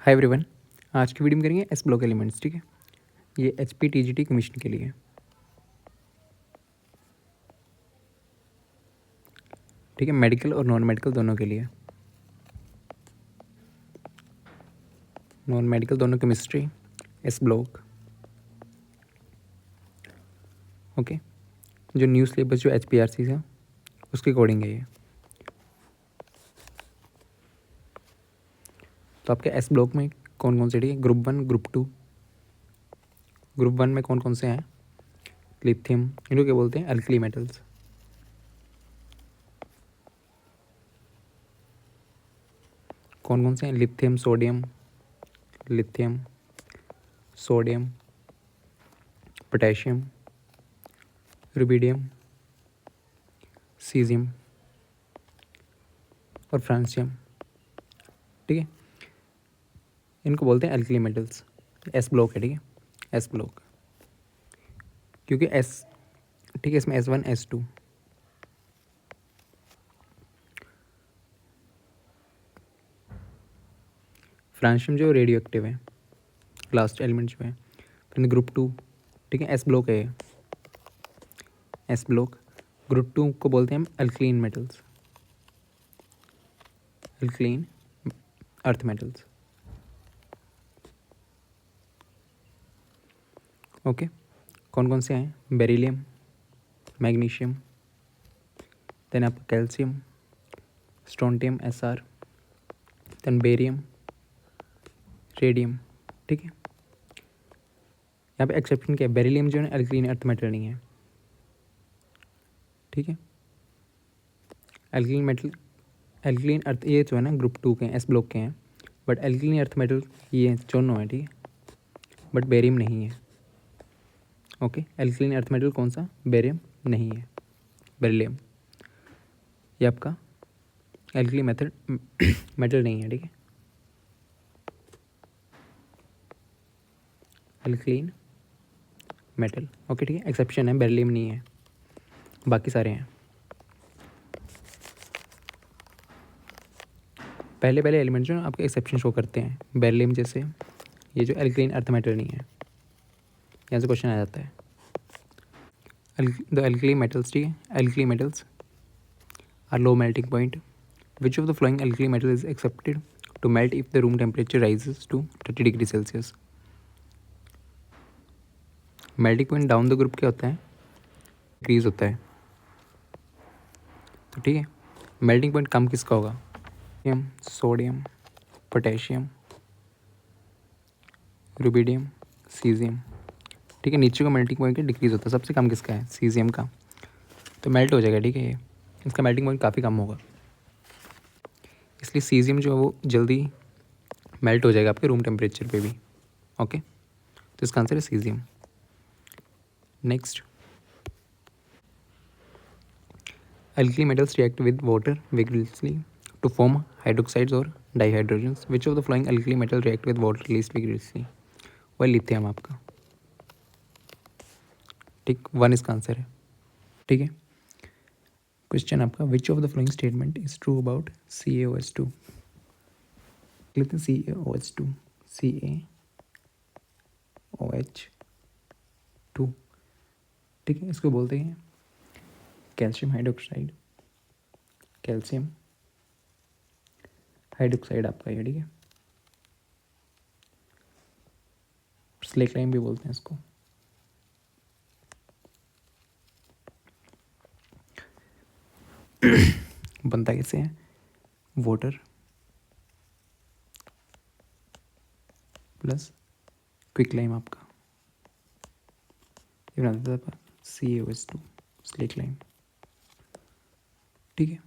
Hi everyone. आज की video में करेंगे एस ब्लॉक एलिमेंट्स। ठीक है, ये H P T G T commission के लिए है। ठीक है, मेडिकल और नॉन मेडिकल दोनों के लिए। नॉन मेडिकल दोनों केमिस्ट्री एस ब्लॉक। ओके, जो न्यू सिलेबस जो एच पी आर सी है उसके अकॉर्डिंग है ये। तो आपके एस ब्लॉक में कौन कौन से, ठीक है, ग्रुप 1 ग्रुप 2। ग्रुप 1 में कौन कौन से हैं? लिथियम, इनको क्या बोलते हैं? Alkali metals. कौन कौन से हैं? Lithium, sodium, lithium, sodium, potassium, rubidium, caesium और फ्रांसियम। ठीक है, इनको बोलते हैं अल्कली मेटल्स। एस ब्लॉक है, ठीक है, एस ब्लॉक। क्योंकि एस, ठीक है, इसमें S1 S2। फ्रांशियम जो रेडियो एक्टिव है, लास्ट एलिमेंट जो है। फिर ग्रुप 2, ठीक है, एस ब्लॉक है ये, एस ब्लॉक। ग्रुप 2 को बोलते हैं हम alkaline metals, alkaline earth metals. Okay, कौन कौन से हैं? बेरिलियम, मैग्नीशियम, देन आपका calcium, strontium SR, then barium, radium. ठीक है, यहाँ पे एक्सेप्शन क्या है? बेरिलियम जो है अल्कलीन अर्थ मेटल नहीं है। ठीक है, एल्कलीन मेटल, एल्कलीन अर्थ ये जो है ना ग्रुप 2 के हैं, एस ब्लॉक के हैं। बट एल्कलीन अर्थ मेटल ये दोनों है, ठीक है, बट बेरियम नहीं है। ओके, एल्कलीन अर्थ मेटल कौन सा? बेरियम नहीं है, बेरिलियम। ये आपका एल्कली मेथड मेटल नहीं है, ठीक है, एल्कलीन मेटल। ओके, ठीक है, एक्सेप्शन है, बेरिलियम नहीं है, बाकी सारे हैं। पहले पहले एलिमेंट जो आपके एक्सेप्शन शो करते हैं, बेरिलियम जैसे, ये जो एल्कलीन अर्थ मेटल नहीं है। यहाँ से क्वेश्चन आ जाता है, द एल्कली मेटल्स, ठीक है, alkali metals are low melting point, which of the following alkali metal is accepted to melt if the room temperature rises to 30 degree Celsius? Melting point down the group क्या होता है? Increase होता है। तो ठीक है, मेल्टिंग पॉइंट कम किसका होगा? Sodium, potassium, rubidium, caesium. ठीक है, नीचे का मेल्टिंग पॉइंट डिक्रीज होता है, सबसे कम किसका है? सीजियम का। तो मेल्ट हो जाएगा, ठीक है, ये इसका मेल्टिंग पॉइंट काफ़ी कम होगा, इसलिए सीजियम जो है वो जल्दी मेल्ट हो जाएगा आपके रूम टेम्परेचर पे भी। ओके, तो इसका आंसर है caesium. Next, alkali metals react with water vigorously to form hydroxides or dihydrogens. Which of the following alkali metal react with water least vigorously? वह लिथियम आपका, ठीक, 1 इसका आंसर है। ठीक है, क्वेश्चन आपका, विच of the following statement is true about CaOH2? लिखते हैं CaOH2, CaOH2। ठीक है, इसको बोलते हैं कैल्शियम हाइड्रोक्साइड, कैल्शियम हाइड्रोक्साइड आपका ये, ठीक है, स्लेक लाइम भी बोलते हैं इसको। बनता कैसे है? वाटर प्लस क्विक लाइम आपका, ये बनाता था CaOH2, स्लेक लाइम। ठीक है,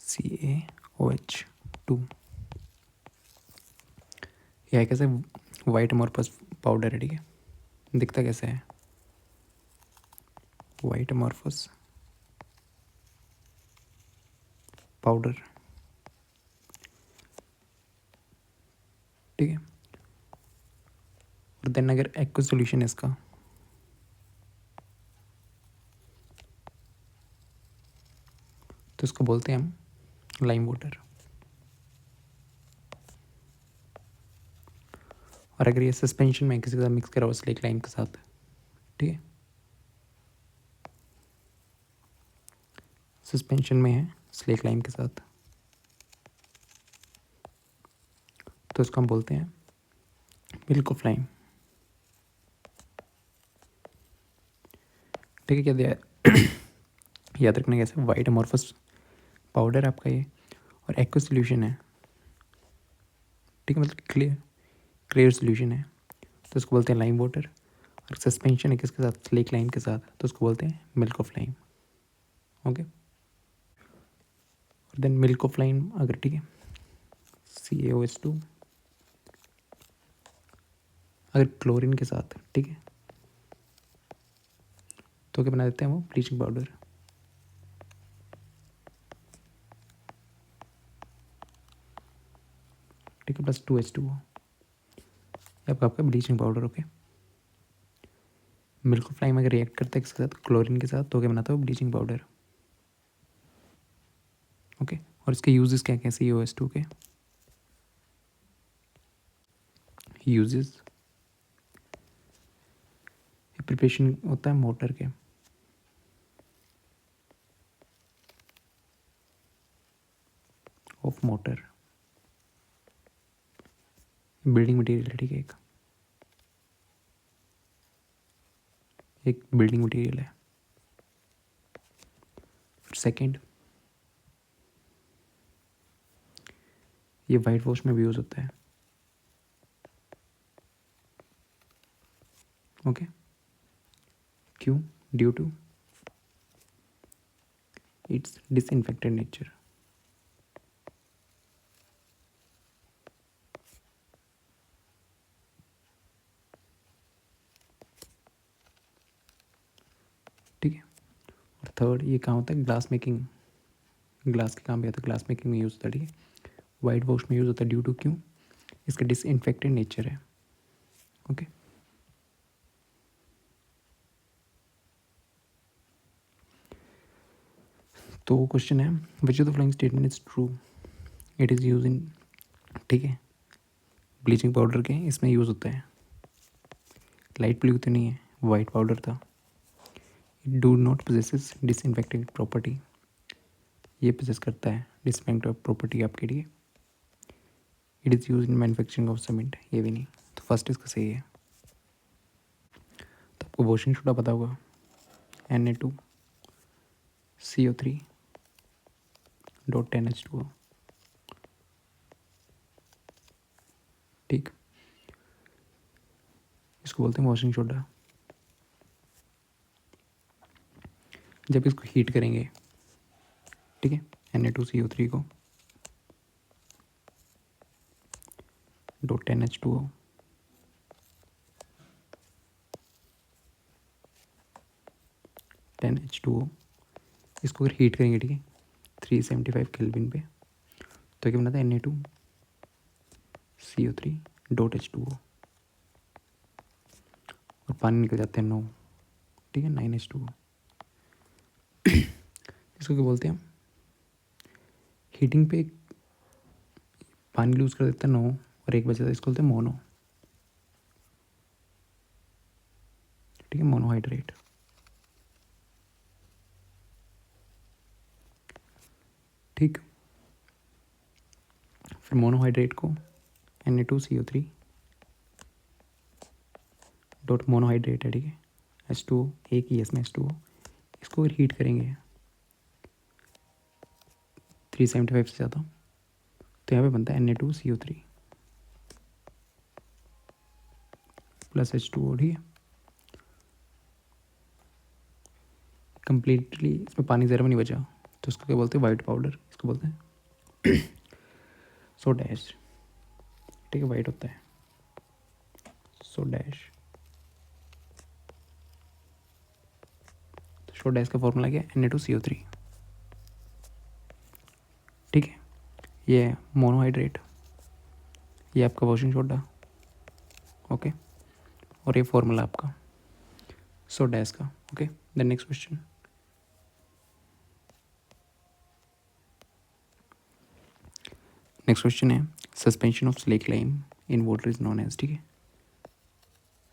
CaOH2 यह कैसे? वाइट अमोर्फस पाउडर है, ठीक है, दिखता कैसे है? White amorphous powder. ठीक है, और देन अगर एक्व सोल्यूशन है इसका, तो इसको बोलते हैं हम लाइम वाटर। और अगर ये सस्पेंशन में किसी के साथ मिक्स करा हुआ स्लेक लाइम के साथ, ठीक है, सस्पेंशन में है स्लेक लाइम के साथ, तो इसको हम बोलते हैं मिल्क ऑफ लाइम। ठीक है, क्या दिया है? याद रखना कैसे, वाइट अमोर्फस पाउडर आपका ये, और एक्व सोल्यूशन है, ठीक है, मतलब क्लियर सोल्यूशन है, तो इसको बोलते हैं लाइम वाटर। और सस्पेंशन है किसके साथ, स्लेक लाइम के साथ, तो उसको बोलते हैं मिल्क ऑफ लाइम। ओके, और देन मिल्क ऑफ लाइम अगर, ठीक है, CaOH2 अगर क्लोरीन के साथ, ठीक है, तो क्या बना देते हैं वो ब्लीचिंग पाउडर। ठीक है, प्लस 2H2O, आपका bleaching powder. Okay, milk of lime अगर रिएक्ट करता है किसके साथ, क्लोरीन के साथ, तो क्या बनाता है वो ब्लीचिंग पाउडर। ओके, और इसके यूजेस क्या क्या, CaOH2 के यूजेस, प्रिपरेशन होता है मोटर के, ऑफ मोटर, बिल्डिंग मटेरियल है, ठीक है, एक बिल्डिंग मटेरियल है। सेकंड, ये वाइट वॉश में भी यूज होता है। ओके, क्यों, due to its disinfected nature. ठीक है, और थर्ड, ये कहाँ होता है, ग्लास मेकिंग, ग्लास के काम भी आता है, ग्लास मेकिंग में यूज़ होता है। ठीक है, वाइट वॉश में यूज़ होता है ड्यू टू, क्यों, इसका डिसइंफेक्टेड नेचर है। ओके, तो क्वेश्चन है which of the following statement is true, it is use in, ठीक है, ब्लीचिंग पाउडर के इसमें यूज़ होता है, लाइट ब्लू तो नहीं है, वाइट पाउडर था। It do not possesses disinfecting property, ये पोजेस करता है डिसइंफेक्टिंग प्रॉपर्टी आपके लिए। It is use in manufacturing of cement, ये भी नहीं, तो फर्स्ट इसका सही है। तो आपको वॉशिंग सोडा पता होगा, Na2CO3.10H2O, ठीक, इसको बोलते हैं वॉशिंग सोडा। जब इसको हीट करेंगे, ठीक है, Na2CO3 को .10H2O, इसको अगर हीट करेंगे, ठीक है, 375 केल्विन पे, तो क्या बनाता है Na2CO3.H2O, और पानी निकल जाते हैं 9, ठीक है, 9H2O। इसको क्या बोलते हैं, हीटिंग पे पानी लूज कर देता है 9 और एक बचा था, इसको बोलते हैं मोनो, ठीक है, मोनोहाइड्रेट। ठीक, फिर मोनोहाइड्रेट को Na2CO3 डॉट मोनोहाइड्रेट है, ठीक है, H2O, एक ही इसमें H2O, इसको अगर हीट करेंगे 375 से ज़्यादा, तो यहाँ पे बनता है Na2CO3 प्लस H2O, ठीक है, कम्प्लीटली इसमें पानी ज़रा भी नहीं बचा, तो इसको क्या बोलते हैं, वाइट पाउडर, इसको बोलते हैं सोडा ऐश, ठीक है, वाइट होता है सोडा ऐश। तो सोडा ऐश का फॉर्मूला क्या है, Na2CO3, ठीक है, ये है मोनोहाइड्रेट, ये आपका वॉशिंग सोडा, ओके, और ये फॉर्मूला आपका सोडा ऐश का। Okay, the next question, next question है suspension of slake lime in water is known as, ठीक है,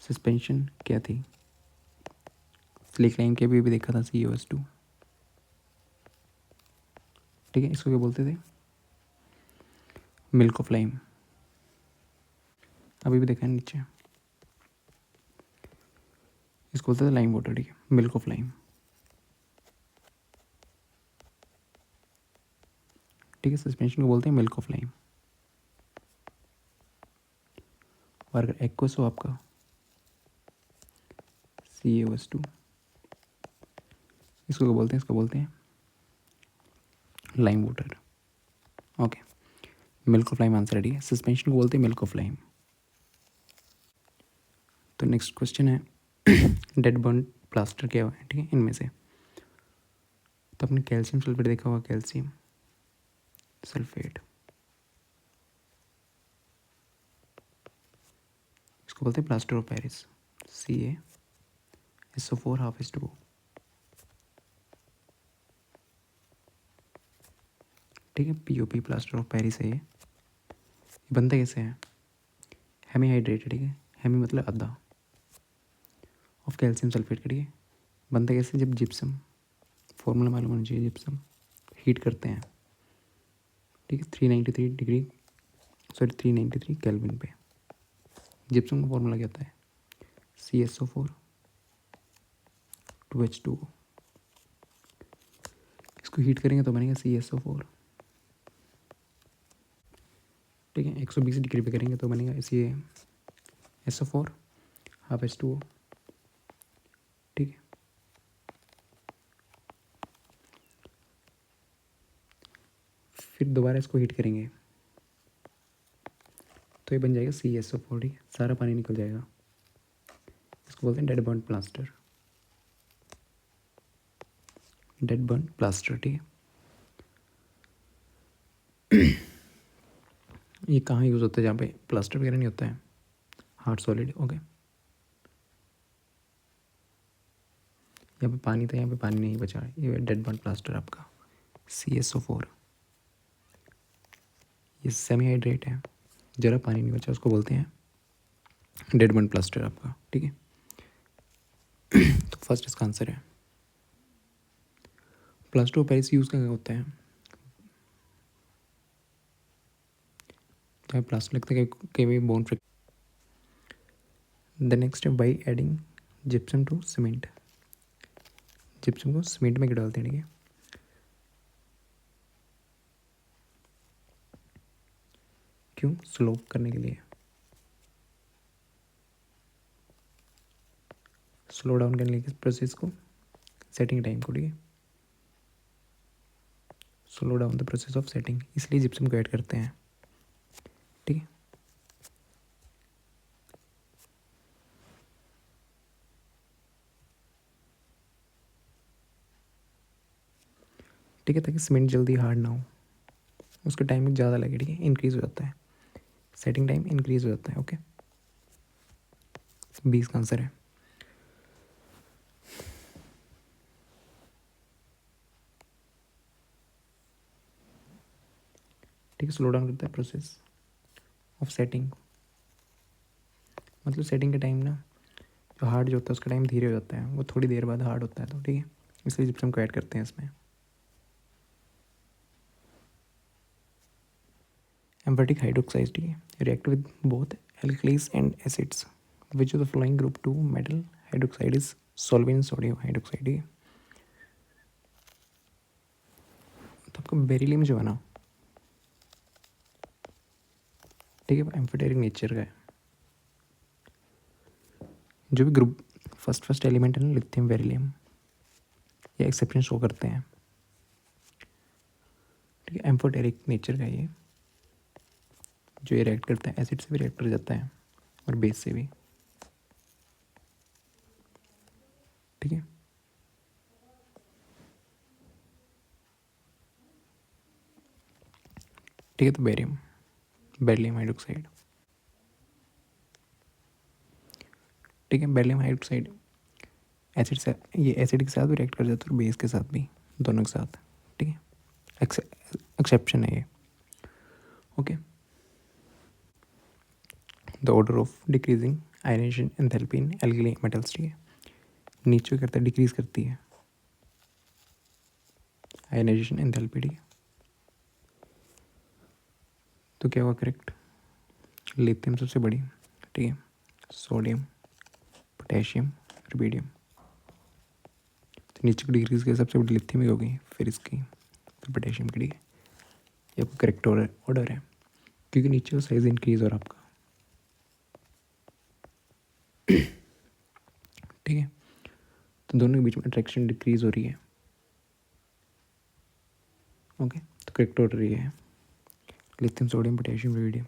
सस्पेंशन क्या थी? स्लिक लाइम के भी देखा था CuO2। ठीक है, इसको क्या बोलते थे? Milk of lime. अभी भी देखा है नीचे, इसको बोलते थे लाइम वाटर। ठीक है, मिल्क ऑफ लाइम। ठीक है, सस्पेंशन को बोलते हैं मिल्क ऑफ लाइम। और अगर एक्वस हो आपका CaO2, इसको क्या बोलते हैं? इसको बोलते हैं lime water. Okay, milk of lime answer है। ठीक है, सस्पेंशन को बोलते हैं मिल्क ऑफ लाइम। तो नेक्स्ट क्वेश्चन है डेड बर्न प्लास्टर क्या है? ठीक है, इनमें से तो आपने कैल्शियम सल्फेट देखा होगा, कैल्शियम सल्फेट, इसको बोलते हैं plaster of Paris, CaSO4 H2O। ठीक है, POP प्लास्टर ऑफ पेरिस है ये बनता कैसे है? Hemi hydrated. ठीक है, हेमी मतलब आधा ऑफ कैल्शियम सल्फेट। ठीक है, बनता कैसे? जब जिप्सम, फॉर्मूला मालूम होना चाहिए, जिप्सम हीट करते हैं। ठीक है, 393 केल्विन पे। जिप्सम का फॉर्मूला क्या होता है? CaSO4 2H2O। इसको हीट करेंगे तो बनेगा CaSO4। ठीक है, 120 डिग्री पे करेंगे तो बनेगा CaSO4 H2O। ठीक है, फिर दोबारा इसको हीट करेंगे तो ये बन जाएगा CaSO4। ठीक है, सारा पानी निकल जाएगा। इसको बोलते हैं dead burn plaster, dead burn plaster. ठीक है, ये कहाँ यूज़ होता है? जहाँ पे प्लास्टर वगैरह नहीं होता है, हार्ड सॉलिड। ओके, यहाँ पे पानी था, यहाँ पे पानी नहीं बचा, ये डेड बर्न प्लास्टर आपका CaSO4। ये सेमी हाइड्रेट है, ज़रा पानी नहीं बचा, उसको बोलते हैं डेड बर्न प्लास्टर आपका। ठीक है, तो फर्स्ट इसका आंसर है। प्लास्टर ऑफ पेरिस यूज़ क्या होता है? जहाँ प्लास्टर लगता है कहीं भी बोन फ्रिक। द नेक्स्ट है by adding gypsum to cement. Gypsum को सीमेंट में डालते हैं। ठीक है, क्यों? स्लोप करने के लिए, स्लो डाउन करने के प्रोसेस को, सेटिंग टाइम को। ठीक है, slow down the process of setting, इसलिए जिप्सम को ऐड करते हैं। ठीक है, ठीक है, ताकि सीमेंट जल्दी हार्ड ना हो, उसका टाइमिंग ज़्यादा लगे। ठीक है, इंक्रीज़ हो जाता है, सेटिंग टाइम इंक्रीज़ हो जाता है। ओके, 20 का आंसर है। ठीक है, स्लो डाउन करता है प्रोसेस ऑफ सेटिंग, मतलब सेटिंग का टाइम ना, जो हार्ड जो होता है उसका टाइम धीरे हो जाता है, वो थोड़ी देर बाद हार्ड होता है। तो ठीक है, इसलिए जिप्सम को ऐड करते हैं इसमें। Emphatic hydroxide. ठीक है, react with both alkalis and acids, which of the flowing group 2 metal hydroxide is solvent in sodium hydroxide. ठीक है, तो आपका बेरिलियम जो है ना, ठीक है, एम्फेटेरिक नेचर का है। जो भी ग्रुप फर्स्ट एलिमेंट है ना, लिथियम बेरिलियम, ये एक्सेप्शन शो करते हैं। ठीक है, एम्फोटेरिक नेचर का ये, जो ये रिएक्ट करता है एसिड से भी रिएक्ट कर जाता है और बेस से भी। ठीक है, ठीक है, तो बेरिलियम हाइड्रोक्साइड। ठीक है, बेरिलियम हाइड्रोक्साइड एसिड से, ये एसिड के साथ भी रिएक्ट कर जाता है और बेस के साथ भी, दोनों के साथ। ठीक है, एक्सेप्शन है ये। Okay, the order of decreasing ionisation enthalpy in alkali metals, ठीक है। नीचे करता है, डिक्रीज करती है आयनाइजेशन एंथैल्पी, ठीक है। तो क्या हुआ करेक्ट? लिथियम सबसे बड़ी, ठीक है, सोडियम, पोटेशियम, रुबिडियम। तो नीचे की डिग्रीज की सबसे बड़ी लिथियम ही होगी, फिर इसकी, फिर पोटेशियम की, ठीक है। ये आपका करेक्ट ऑर्डर है, क्योंकि नीचे का साइज इंक्रीज हो रहा है आपका, ठीक है। तो दोनों के बीच में अट्रैक्शन डिक्रीज हो रही है, ओके। तो करेक्ट ऑर्डर ये है, lithium, sodium, potassium, rubidium.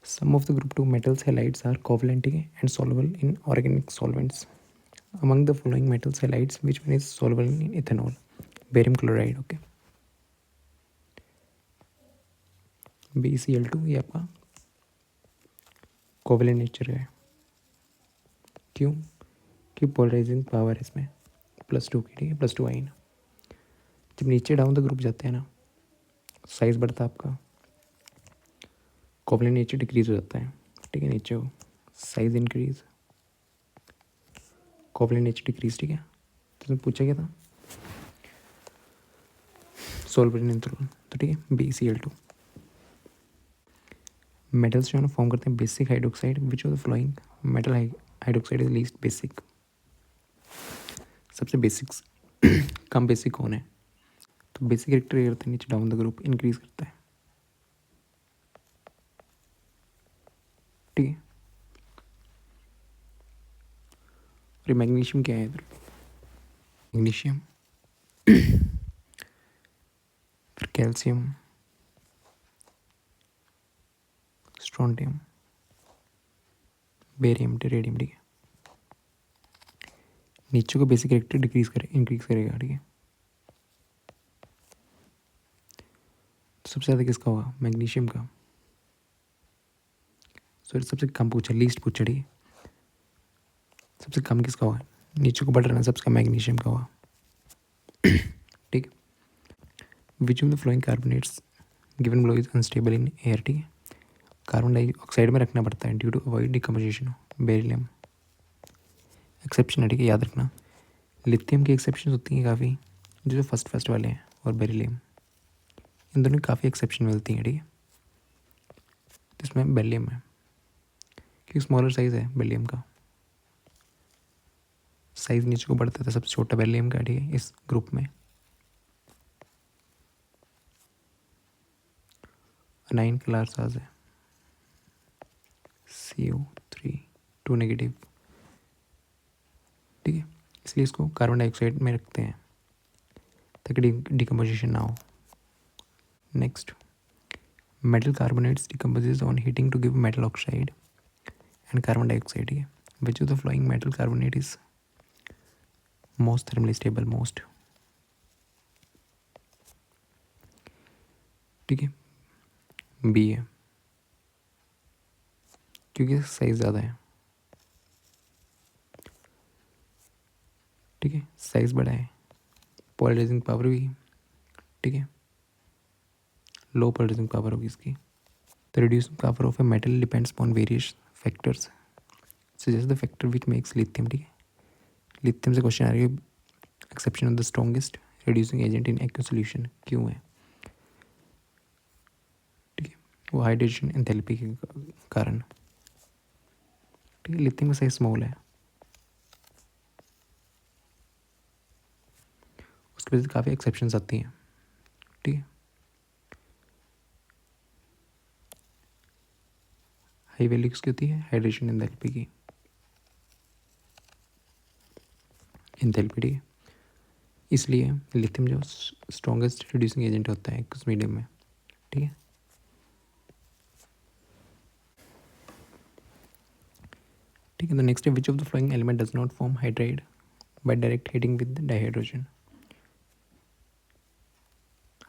Some of the group 2 metals halides are covalent and soluble in organic solvents. Among the following metals halides, which one is soluble in ethanol? Barium chloride, okay. BeCl2 ये आपका covalent nature का है, क्यों? क्यों? Polarising power है इसमें +2 की, ठीक है, +2 आइन। जब नीचे डाउन द ग्रुप जाते हैं ना, साइज बढ़ता है आपका, कोवलेंट नेचर डिक्रीज हो जाता है, ठीक है। नीचे हो size increase, covalent nature decrease, ठीक है। तो तुमने पूछा क्या था? सोल्वर इन एथेनॉल, तो ठीक है, BeCl2। मेटल्स जो है ना फॉर्म करते हैं basic hydroxide, which of the following metal hydroxide is least basic? सबसे बेसिक कम बेसिक कौन है? तो बेसिक कैरेक्टर ये करता है, नीचे डाउन द ग्रुप इंक्रीज करता है, ठीक है। और मैग्नीशियम क्या है इधर? मैग्नीशियम, फिर कैल्शियम, स्ट्रोंटियम, बेरियम, टेरेडियम, ठीक है। नीचे को बेसिक कैरेक्टर इंक्रीज करेगा, ठीक है। तो सबसे ज़्यादा किसका होगा? मैग्नीशियम का। सॉरी, सबसे कम पूछा, लीस्ट पूछा, ठीक है। सबसे कम किसका हुआ? नीचे को बढ़ रहा है, सबसे कम मैग्नीशियम का हुआ, ठीक है। Which of the following carbonates given below is unstable in air, ठीक है। कार्बन डाइऑक्साइड में रखना पड़ता है due to avoid decomposition, beryllium exception है, ठीक है, याद रखना। लिथियम की एक्सेप्शन होती हैं काफ़ी, जो फर्स्ट वाले हैं, और बेरिलियम, इन दोनों की काफ़ी एक्सेप्शन मिलती हैं, ठीक है। तो इसमें बेरिलियम है, क्योंकि स्मॉलर साइज़ है बेरिलियम का, साइज़ नीचे को बढ़ता था, सबसे छोटा बेरिलियम का, ठीक है, इस ग्रुप में। अनाइन का लार्ज साइज है CO3 2 नेगेटिव, ठीक है। इसलिए इसको कार्बन डाइऑक्साइड में रखते हैं ताकि डिकम्पोजिशन ना हो। Next, metal carbonates decomposes on heating to give metal oxide and carbon dioxide, ठीक है। Which of the following metal carbonate is most thermally stable? Most, ठीक है, B है, क्योंकि साइज ज़्यादा है, ठीक है, साइज बड़ा है, पोलराइजिंग पावर भी, ठीक है, लो पोलराइजिंग पावर होगी इसकी। The reducing power of a metal depends upon various factors, suggest the factor which makes lithium, ठीक है। लिथियम से क्वेश्चन आ रही है, exception of the strongest reducing agent in aqueous solution क्यों है, ठीक है, वो हाइड्रोजन एंथैल्पी के कारण, ठीक है। लिथियम का साइज स्मॉल है, उसकी वजह से काफ़ी एक्सेप्शंस आती हैं, ठीक है। हाई वैल्यू किसकी होती है? हाइड्रोजन एंथैल्पी की, एंथैल्पी, ठीक है। इसलिए लिथियम जो स्ट्रॉन्गेस्ट रिड्यूसिंग एजेंट होता है कुछ मीडियम में, ठीक है। ठीक है, तो नेक्स्ट है, which of the following element does not form hydride by direct heating with dihydrogen?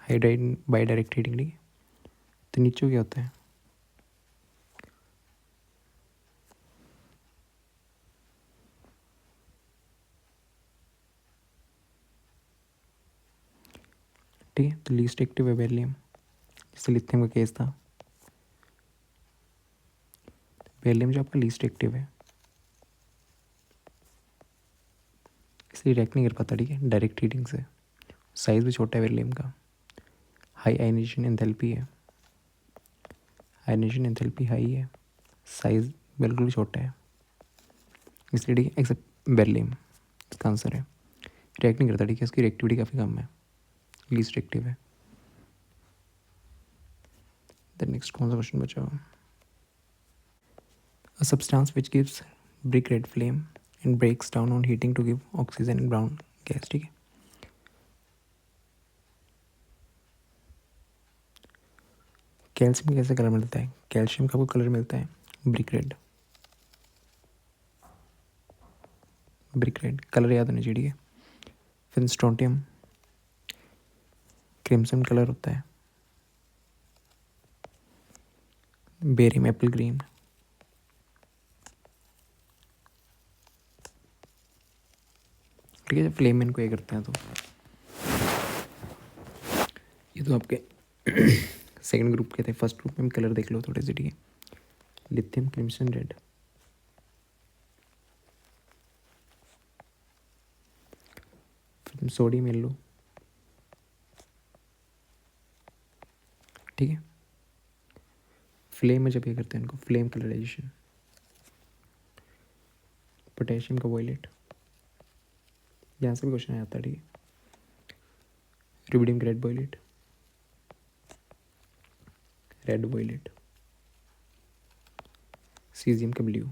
Hydride by direct heating, ठीक है। तो नीचे क्या होता है? ठीक है, तो लीस्ट एक्टिव है बेरिलियम, जैसे लिथियम का केस था। बेरिलियम जो आपका लीस्ट एक्टिव है, इसलिए रिएक्ट नहीं कर पाता, ठीक है, डायरेक्ट हीटिंग से। साइज़ भी छोटा है बेरिलियम का, हाई आयनाइजेशन एंथैल्पी है, आयनाइजेशन एंथैल्पी हाई है, साइज़ बिल्कुल छोटा है, इसलिए ठीक है, एक्सेप्ट बेरिलियम इसका आंसर है। रिएक्ट नहीं करता, ठीक है, इसकी रिएक्टिविटी काफ़ी कम है, लीस्ट एक्टिव है। देन नेक्स्ट कौन सा क्वेश्चन बचा? A substance which gives brick red flame and breaks down on heating to give oxygen and brown gas, ठीक है। कैल्शियम का कैसे कलर मिलता है? कैल्शियम का वो कलर मिलता है brick red, brick red colour याद होना चाहिए, ठीक है। फिर स्ट्रोंटियम क्रिम्सन कलर होता है, बेरियम एप्पल ग्रीन, ठीक है। जब फ्लेम इनको ये करते हैं तो ये तो आपके सेकंड ग्रुप के थे। फर्स्ट ग्रुप में कलर देख लो थोड़े से, ठीक है। लिथियम क्रिम्सन रेड, फिर सोडियम येलो, ठीक है। फ्लेम में जब ये करते हैं इनको फ्लेम कलराइजेशन, पोटेशियम का वॉयलेट, यहाँ से भी क्वेश्चन आ जाता है, ठीक है। रुबिडियम का red violet, red violet, caesium का ब्लू,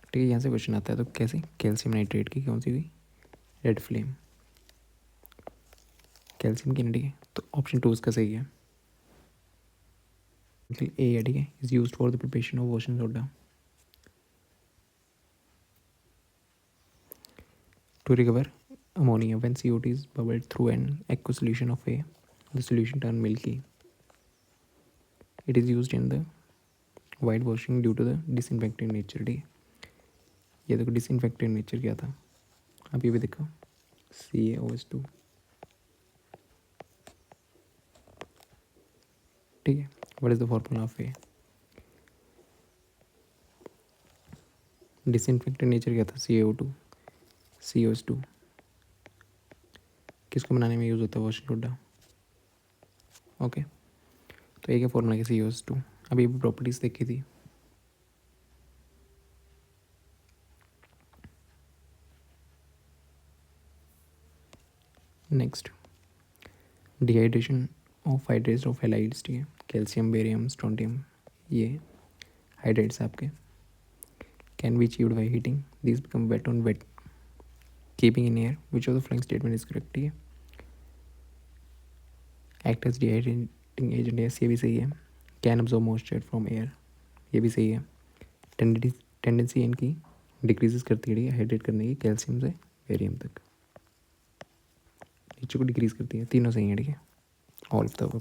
ठीक है। यहाँ से क्वेश्चन आता है तो कैसे? कैल्शियम नाइट्रेट की कौन सी हुई? रेड फ्लेम, कैल्शियम की ना, ठीक है। तो ऑप्शन 2 इसका सही है, ए है, ठीक है। Is used for the preparation of washing soda to recover ammonia when CO2 is bubbled through an aqueous solution of A. The solution turn milky. It is used in the white washing due to the disinfectant nature, ठीक है। ये देखो disinfectant nature क्या था, अब ये भी देखो CaOH2, ठीक है। What is the formula of A? Disinfectant nature क्या था? CO2, COH2 किसको बनाने में यूज़ होता है? Washing soda, okay. तो एक है फॉर्मूला की COH2। अब ये भी प्रॉपर्टीज देखी थी, next dehydration of hydrates of halides, ठीक है। कैल्शियम, बेरियम, स्ट्रोंटियम, ये हाइड्रेट्स आपके can be achieved by heating, this become wet on wet keeping in air, which of the following statement is correct, ठीक है। Act as dehydrating agent, yes ये भी सही है। Can absorb moisture from air, ये भी सही है। टेंडेंसी इनकी डिक्रीजेस करती है, ठीक है, हाइड्रेट करने की, कैल्शियम से बेरियम तक नीचे को डिक्रीज करती है। तीनों सही है, ठीक है, ऑल ऑफ द अबव।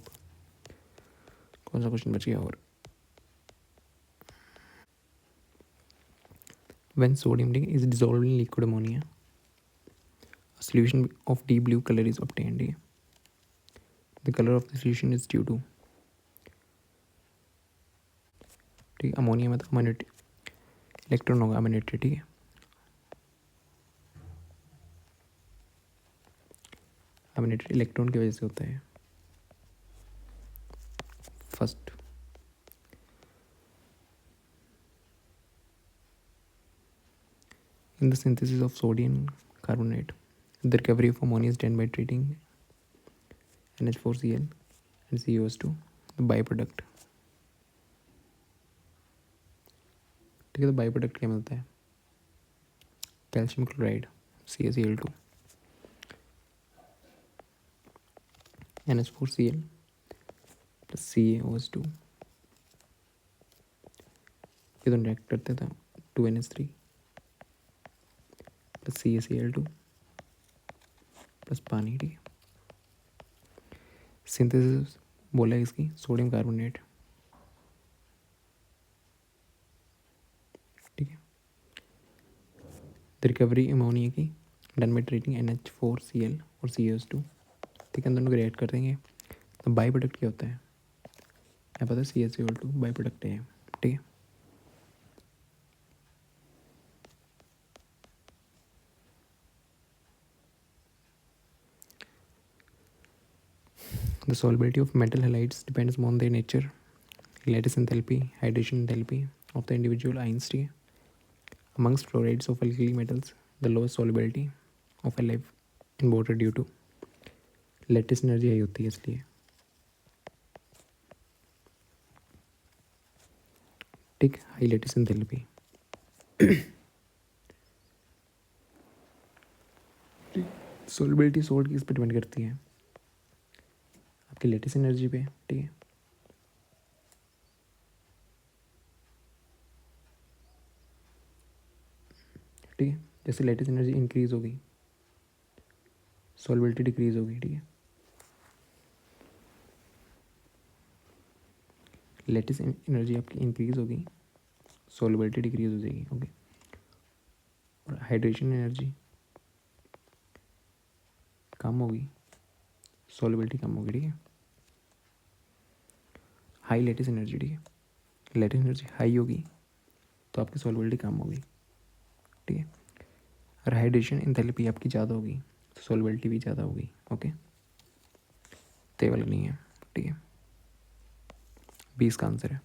कौन सा क्वेश्चन बच गया और? When sodium is dissolved in liquid ammonia, a solution of deep blue color is obtained. The color of the solution is due to, ठीक है। अमोनिया में तो अमोनेट इलेक्ट्रॉन होगा, अमोनेटेड, ठीक है। अमोनेटेड इलेक्ट्रॉन की वजह से होता है। First in the synthesis of sodium carbonate, the recovery of ammonia is done by treating NH4Cl and COS2, the byproduct, ठीक है। तो बाईप्रोडक्ट क्या मिलता है? Calcium chloride, CaCl2, NH4Cl plus CaOH2, ये दोनों रिएक्ट करते थे 2NH3 प्लस CaCl2 प्लस पानी, ठीक है। सिंथेसिस बोला है इसकी सोडियम कार्बोनेट, ठीक है। द रिकवरी अमोनिया की डन बाई ट्रीटिंग NH4Cl और CaOH2, ठीक है। दोनों को रिएक्ट कर देंगे तो बाई प्रोडक्ट क्या होता है? है पता CaCO2 बाई प्रोडक्ट है, ठीक है। The solubility of metal halides depends on their nature, lattice enthalpy, hydration enthalpy of the individual ions, ठीक है। Amongst fluorides of alkali metals, the lowest solubility of alive in water due to lattice energy high होती है इसलिए, ठीक। High lattice enthalpy, solubility salt किस पे depend करती है, आपकी लेटिस एनर्जी पे, ठीक है। ठीक है, जैसे लेटिस एनर्जी इंक्रीज होगी सोलबिलिटी डिक्रीज होगी, ठीक है। लेटिस एनर्जी आपकी इंक्रीज होगी, सोलबिलिटी डिक्रीज हो जाएगी, ओके। और हाइड्रेशन एनर्जी कम होगी, सोलबिलिटी कम होगी, ठीक है। हाई लेटिस एनर्जी, ठीक है, लेटिस एनर्जी हाई होगी तो आपकी सोलबिलिटी कम होगी, ठीक है। और हाइड्रेशन एंथैल्पी आपकी ज़्यादा होगी तो सोलबिलिटी भी ज़्यादा होगी, ओके। तो ये वाला नहीं है, ठीक है। 20 का आंसर है।